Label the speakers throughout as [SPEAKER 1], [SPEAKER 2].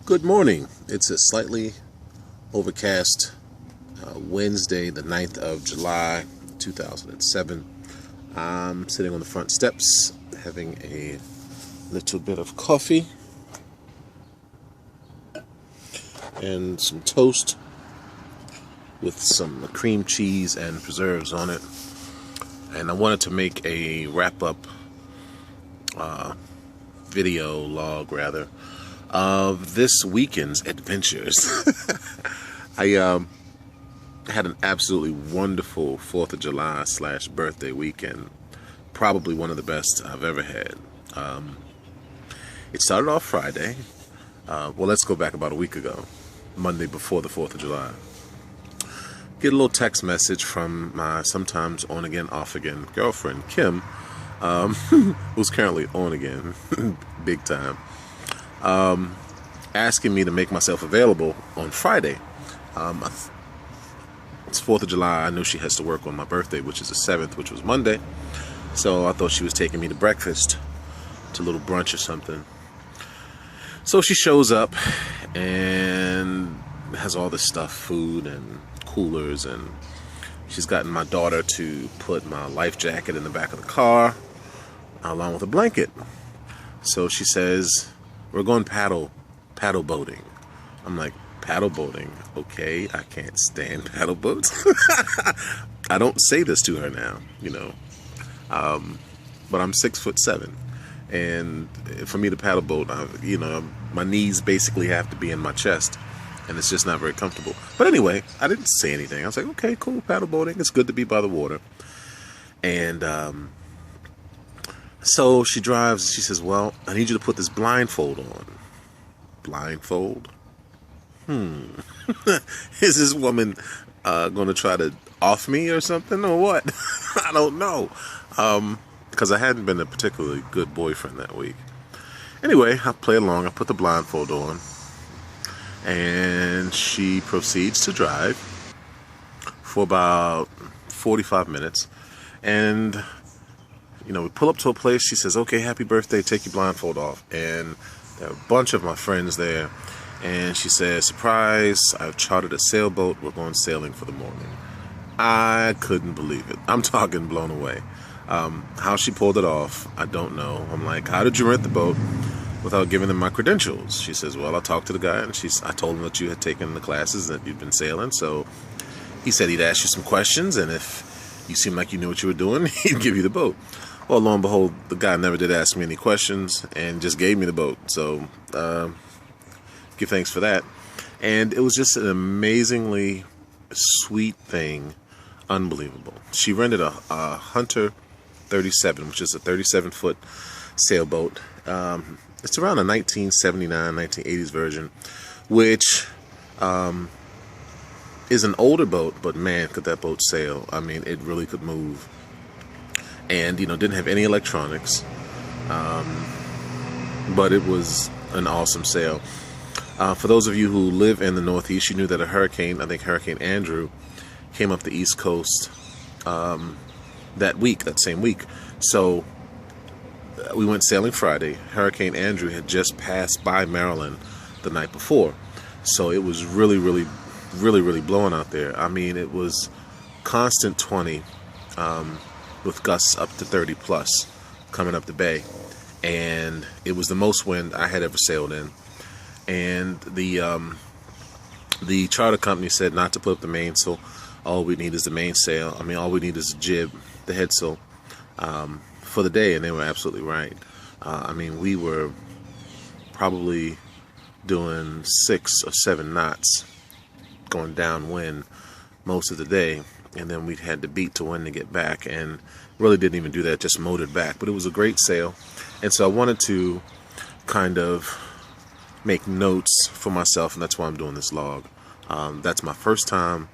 [SPEAKER 1] Good morning. It's a slightly overcast Wednesday, the 9th of July, 2007. I'm sitting on the front steps having a little bit of coffee and some toast with some cream cheese and preserves on it. And I wanted to make a wrap-up video log, rather, of this weekend's adventures. I had an absolutely wonderful 4th of July / birthday weekend. Probably one of the best I've ever had. It started off Friday. Well, let's go back about a week ago, Monday before the 4th of July. Get a little text message from my sometimes on again, off again girlfriend, Kim, who's currently on again, big time, asking me to make myself available on Friday. It's 4th of July. I know she has to work on my birthday, which is the 7th, which was Monday. So I thought she was taking me to breakfast, to a little brunch or something. So she shows up and has all this stuff, food and coolers, and she's gotten my daughter to put my life jacket in the back of the car along with a blanket. So she says, we're going paddle boating. I'm like, paddle boating? Okay, I can't stand paddle boats. I don't say this to her now, but I'm 6'7", and for me to paddle boat, my knees basically have to be in my chest, and it's just not very comfortable. But anyway, I didn't say anything. I was like, okay, cool, paddle boating. It's good to be by the water. And so she drives. She says, well, I need you to put this blindfold on. Blindfold? Is this woman going to try to off me or something, or what? I don't know. Because I hadn't been a particularly good boyfriend that week. Anyway, I play along. I put the blindfold on. And she proceeds to drive for about 45 minutes. And, we pull up to a place. She says, okay, happy birthday. Take your blindfold off. And there are a bunch of my friends there. And she says, surprise, I've chartered a sailboat. We're going sailing for the morning. I couldn't believe it. I'm talking blown away. How she pulled it off, I don't know. I'm like, how did you rent the boat without giving them my credentials? She says, well, I talked to the guy, and I told him that you had taken the classes, that you'd been sailing. So he said he'd ask you some questions, and if you seemed like you knew what you were doing, he'd give you the boat. Well, lo and behold, the guy never did ask me any questions and just gave me the boat. So give thanks for that. And it was just an amazingly sweet thing. Unbelievable. She rented a Hunter 37, which is a 37-foot sailboat. It's around a 1979, 1980s version, which is an older boat, but man, could that boat sail. I mean, it really could move. And, didn't have any electronics, but it was an awesome sail. For those of you who live in the Northeast, you knew that a hurricane, I think Hurricane Andrew, came up the East Coast that same week. So we went sailing Friday. Hurricane Andrew had just passed by Maryland the night before. So it was really, really, really, really blowing out there. I mean, it was constant 20 with gusts up to 30 plus coming up the bay. And it was the most wind I had ever sailed in. And the charter company said not to put up the mainsail. All we need is the mainsail. I mean, all we need is a jib, the headsail, for the day. And they were absolutely right. I mean, we were probably doing 6 or 7 knots going downwind most of the day. And then we had to beat to wind to get back. And really didn't even do that, just motored back. But it was a great sail. And so I wanted to kind of make notes for myself, and that's why I'm doing this log. That's my first time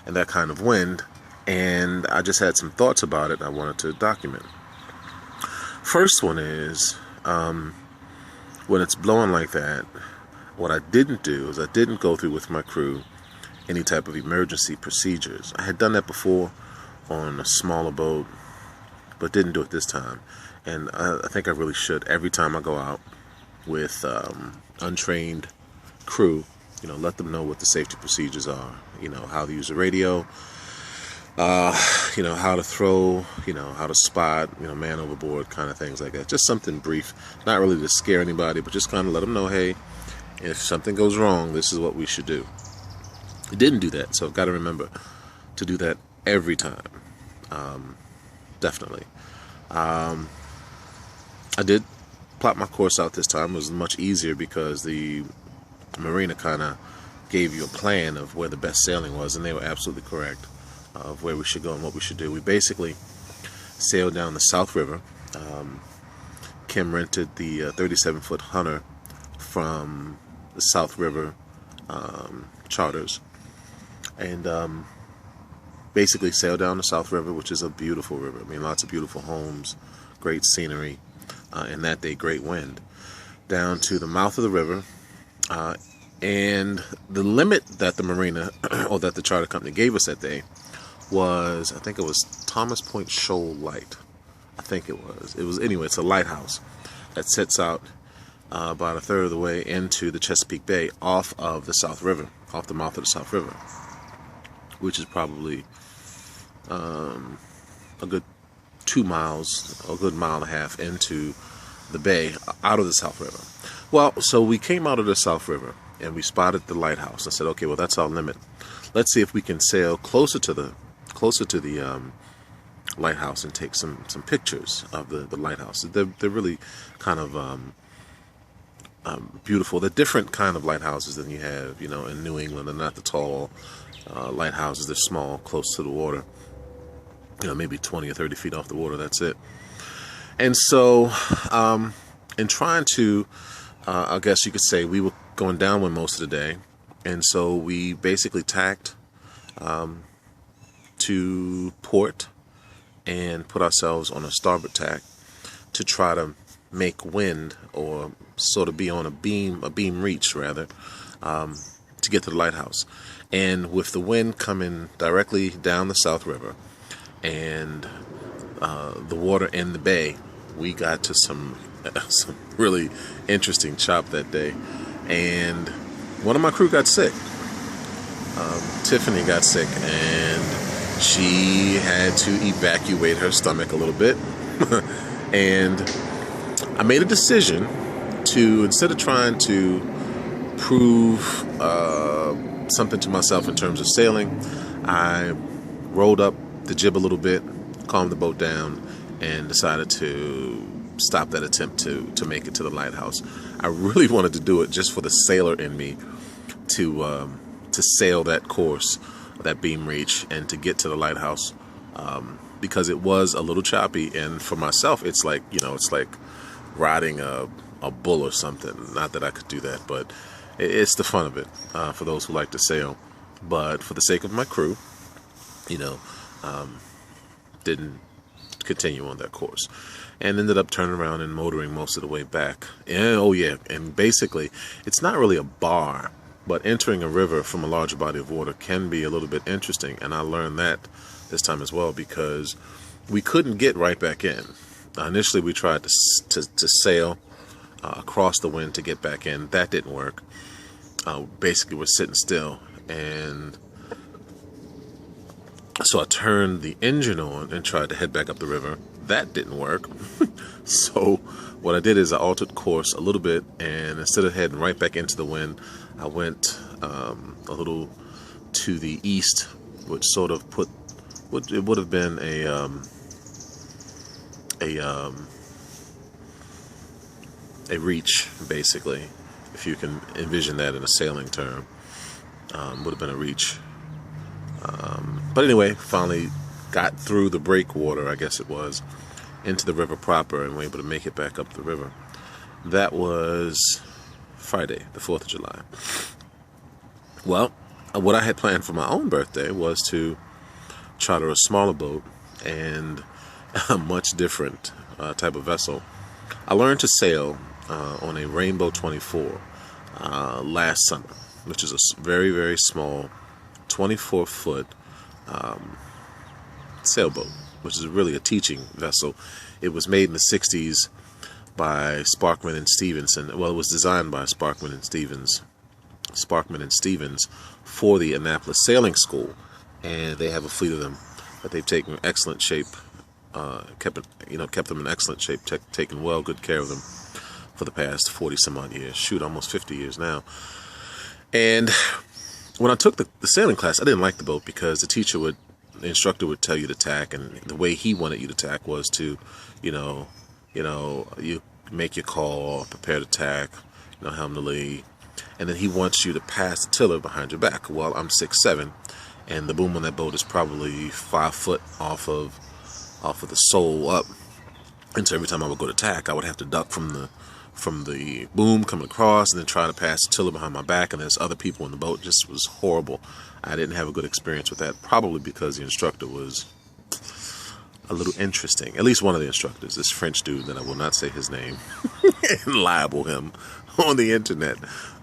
[SPEAKER 1] in that kind of wind, and I just had some thoughts about it I wanted to document. First one is, when it's blowing like that, what I didn't do is I didn't go through with my crew any type of emergency procedures. I had done that before on a smaller boat, but didn't do it this time. And I think I really should. Every time I go out with untrained crew, let them know what the safety procedures are, how to use the radio, how to throw, how to spot, man overboard, kind of things like that. Just something brief, not really to scare anybody, but just kind of let them know, hey, if something goes wrong, this is what we should do. I didn't do that, so I've got to remember to do that every time. Definitely. I did plot my course out this time. It was much easier because the marina kind of gave you a plan of where the best sailing was, and they were absolutely correct of where we should go and what we should do. We basically sailed down the South River. Kim rented the 37-foot Hunter from the South River charters, and basically sailed down the South River, which is a beautiful river. I mean, lots of beautiful homes, great scenery, and that day, great wind. Down to the mouth of the river, and the limit that the marina, or that the charter company gave us that day was, I think it was Thomas Point Shoal Light. I think it was. Anyway, it's a lighthouse that sits out about a third of the way into the Chesapeake Bay off of the South River, off the mouth of the South River, which is probably a good 2 miles, a good mile and a half into the bay out of the South River. Well, so we came out of the South River and we spotted the lighthouse. I said, okay, well, that's our limit. Let's see if we can sail closer to the lighthouse and take some pictures of the lighthouse. They're really kind of beautiful. They're different kind of lighthouses than you have, in New England. They're not the tall lighthouses. They're small, close to the water. Maybe 20 or 30 feet off the water. That's it. And so, in trying to, I guess you could say, we were going downwind most of the day, and so we basically tacked to port and put ourselves on a starboard tack to try to make wind, or sort of be on a beam reach rather, to get to the lighthouse. And with the wind coming directly down the South River and the water in the bay, we got to some really interesting chop that day. And one of my crew got sick. Tiffany got sick, and she had to evacuate her stomach a little bit. And I made a decision to, instead of trying to prove something to myself in terms of sailing, I rolled up the jib a little bit, calmed the boat down, and decided to stop that attempt to make it to the lighthouse. I really wanted to do it just for the sailor in me to sail that course, that beam reach, and to get to the lighthouse, because it was a little choppy, and for myself, it's like riding a bull or something. Not that I could do that, but it's the fun of it for those who like to sail. But for the sake of my crew, didn't continue on that course, and ended up turning around and motoring most of the way back. And basically, it's not really a bar, but entering a river from a larger body of water can be a little bit interesting, and I learned that this time as well, because we couldn't get right back in. Initially, we tried to sail across the wind to get back in. That didn't work. Basically, we're sitting still, and so I turned the engine on and tried to head back up the river. That didn't work. So what I did is I altered course a little bit, and instead of heading right back into the wind, I went a little to the east, which sort of it would have been a reach, basically, if you can envision that in a sailing term. Would have been a reach. But anyway, finally got through the breakwater, I guess it was, into the river proper, and were able to make it back up the river. That was Friday, the 4th of July. Well, what I had planned for my own birthday was to charter a smaller boat and a much different type of vessel. I learned to sail on a Rainbow 24 last summer, which is a very, very small 24-foot sailboat, which is really a teaching vessel. It was made in the 60s by Sparkman and Stevenson. Well, it was designed by Sparkman and Stevens Sparkman and Stevens for the Annapolis Sailing School, and they have a fleet of them that they've taken excellent shape, kept them in excellent shape, taken good care of them for the past 40 some odd years. Shoot, almost 50 years now. And when I took the sailing class, I didn't like the boat because the instructor would tell you to tack, and the way he wanted you to tack was to, you make your call, prepare to tack, helm to lee, and then he wants you to pass the tiller behind your back. Well, I'm 6'7", and the boom on that boat is probably 5 foot off of the sole up, and so every time I would go to tack, I would have to duck from the boom coming across and then try to pass the tiller behind my back, and there's other people in the boat. It just was horrible. I didn't have a good experience with that, probably because the instructor was a little interesting. At least one of the instructors, this French dude that I will not say his name and libel him on the internet.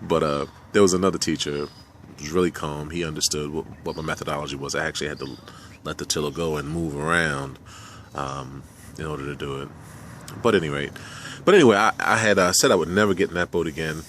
[SPEAKER 1] But there was another teacher who was really calm. He understood what my methodology was. I actually had to let the tiller go and move around in order to do it. But anyway, I had said I would never get in that boat again,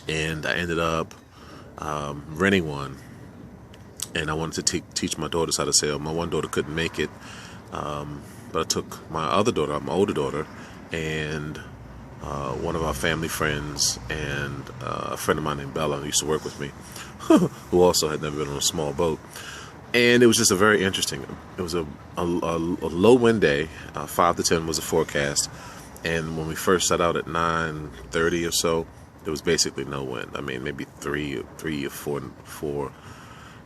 [SPEAKER 1] and I ended up renting one, and I wanted to teach my daughters how to sail. My one daughter couldn't make it, but I took my other daughter, my older daughter, and one of our family friends, and a friend of mine named Bella, who used to work with me, who also had never been on a small boat. And it was just it was a low wind day, 5 to 10 was the forecast, and when we first set out at 9:30 or so, there was basically no wind. I mean, maybe 3 or 4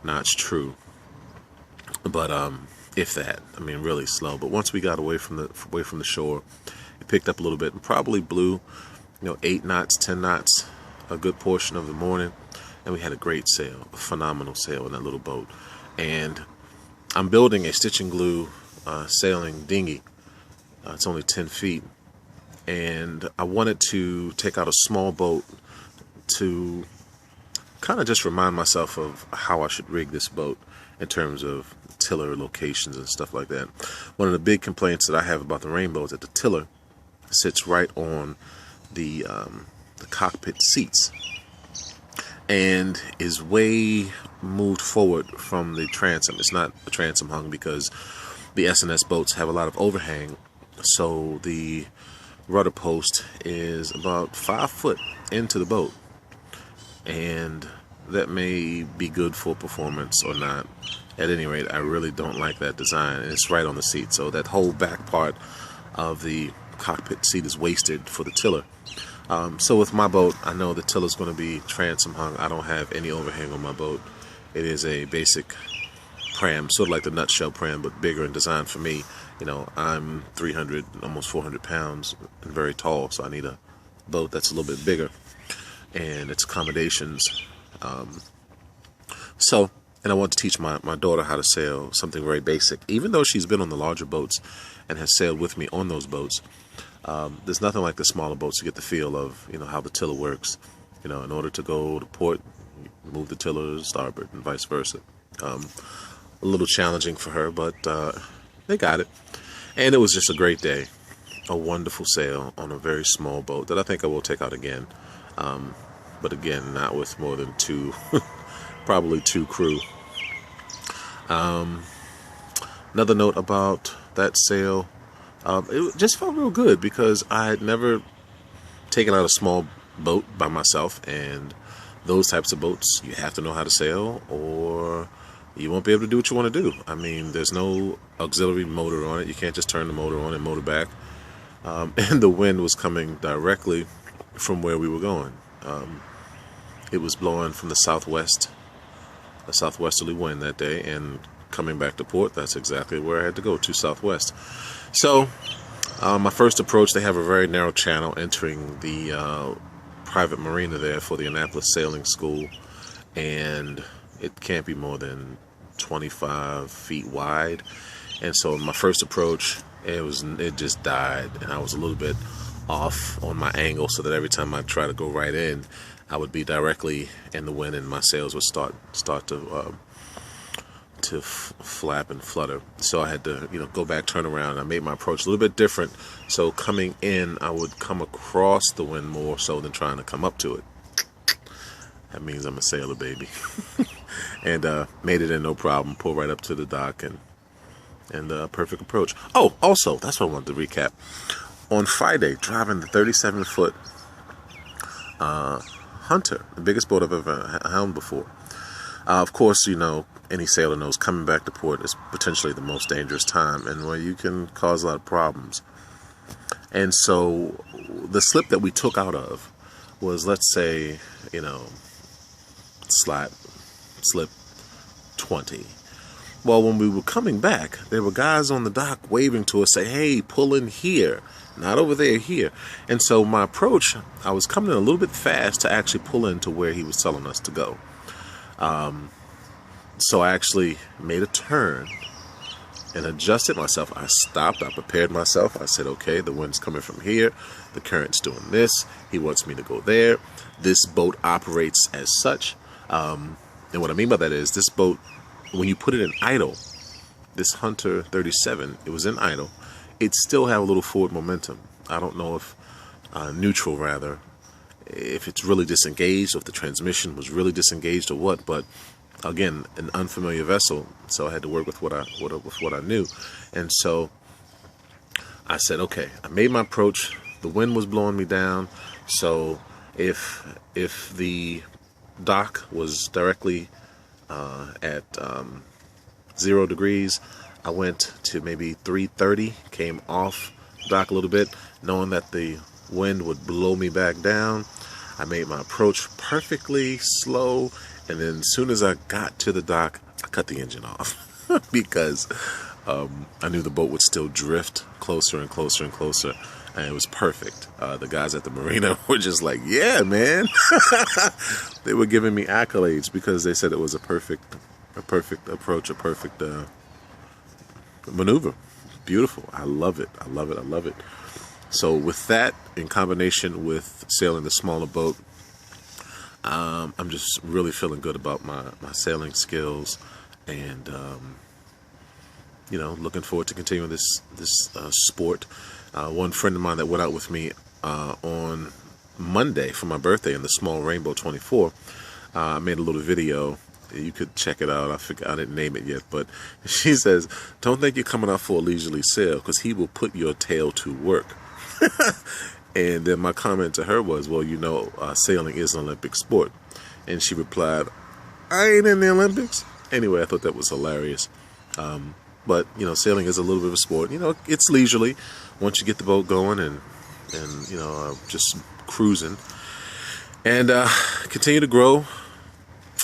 [SPEAKER 1] knots true, but if that. I mean, really slow. But once we got away from the shore, it picked up a little bit and probably blew, 8 knots, 10 knots, a good portion of the morning, and we had a great sail, a phenomenal sail in that little boat. And I'm building a stitch and glue sailing dinghy. It's only 10 feet. And I wanted to take out a small boat to kind of just remind myself of how I should rig this boat in terms of tiller locations and stuff like that. One of the big complaints that I have about the Rainbow is that the tiller sits right on the cockpit seats and is way moved forward from the transom. It's not a transom hung because the S&S boats have a lot of overhang, so the rudder post is about 5 foot into the boat, and that may be good for performance or not. At any rate, I really don't like that design, and it's right on the seat, so that whole back part of the cockpit seat is wasted for the tiller. So with my boat, I know the tiller's going to be transom hung. I don't have any overhang on my boat. It is a basic pram, sort of like the nutshell pram, but bigger and designed for me. I'm 300, almost 400 pounds and very tall, so I need a boat that's a little bit bigger and its accommodations. And I want to teach my daughter how to sail something very basic. Even though she's been on the larger boats and has sailed with me on those boats, there's nothing like the smaller boats to get the feel of, how the tiller works. In order to go to port, move the tiller to starboard and vice versa. A little challenging for her, but they got it. And it was just a great day. A wonderful sail on a very small boat that I think I will take out again. But again, not with more than 2, probably 2 crew. Another note about that sail, it just felt real good because I had never taken out a small boat by myself, and those types of boats, you have to know how to sail or you won't be able to do what you want to do. I mean, there's no auxiliary motor on it. You can't just turn the motor on and motor back. And the wind was coming directly from where we were going. It was blowing from the southwest, a southwesterly wind that day, and coming back to port, that's exactly where I had to go, to southwest. So my first approach, they have a very narrow channel entering the private marina there for the Annapolis Sailing School, and it can't be more than 25 feet wide. And so my first approach, it just died, and I was a little bit off on my angle, so that every time I try to go right in, I would be directly in the wind, and my sails would start to flap and flutter. So I had to, go back, turn around. I made my approach a little bit different. So coming in, I would come across the wind more so than trying to come up to it. That means I'm a sailor, baby. And made it in no problem. Pulled right up to the dock and perfect approach. Oh, also, that's what I wanted to recap. On Friday, driving the 37-foot Hunter, the biggest boat I've ever helmed before. Of course, you know, any sailor knows coming back to port is potentially the most dangerous time and where you can cause a lot of problems. And so the slip that we took out of was, let's say, you know, slip 20. Well, when we were coming back, there were guys on the dock waving to us, say, hey, pull in here, not over there, here. And so my approach, I was coming in a little bit fast to actually pull into where he was telling us to go. So I actually made a turn and adjusted myself. I stopped, I prepared myself. I said, okay, the wind's coming from here, the current's doing this, he wants me to go there. This boat operates as such. And what I mean by that is this boat, when you put it in idle, this Hunter 37, it was in idle, it still have a little forward momentum. I don't know if neutral, rather, if it's really disengaged, or if the transmission was really disengaged or what. But again, an unfamiliar vessel, so I had to work with what I knew. And so I said, okay, I made my approach. The wind was blowing me down, so if the dock was directly at 0 degrees, I went to maybe 330, came off dock a little bit, knowing that the wind would blow me back down. I made my approach perfectly slow, and then as soon as I got to the dock, I cut the engine off because I knew the boat would still drift closer and closer and closer, and it was perfect. The guys at the marina were just like, yeah, man. They were giving me accolades because they said it was a perfect approach, a perfect maneuver. Beautiful. I love it. I love it. I love it. So with that, in combination with sailing the smaller boat, I'm just really feeling good about my sailing skills, and you know, looking forward to continuing this sport. One friend of mine that went out with me on Monday for my birthday in the small Rainbow 24, I made a little video. You could check it out. I didn't name it yet, but she says, don't think you're coming out for a leisurely sail, because he will put your tail to work. And then my comment to her was, well, you know, sailing is an Olympic sport. And she replied, I ain't in the Olympics. Anyway, I thought that was hilarious. But, you know, sailing is a little bit of a sport. You know, it's leisurely once you get the boat going and you know, just cruising. And continue to grow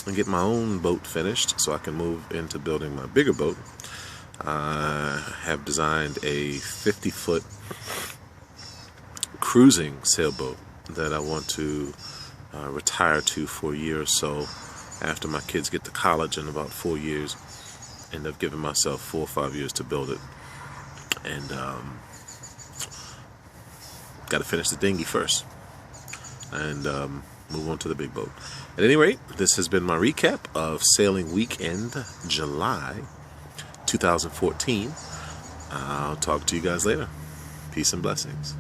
[SPEAKER 1] and get my own boat finished so I can move into building my bigger boat. I have designed a 50-foot cruising sailboat that I want to retire to for a year or so after my kids get to college in about 4 years. End up giving myself 4 or 5 years to build it, and got to finish the dinghy first and move on to the big boat. At any rate, this has been my recap of Sailing Weekend July 2014. I'll talk to you guys later. Peace and blessings.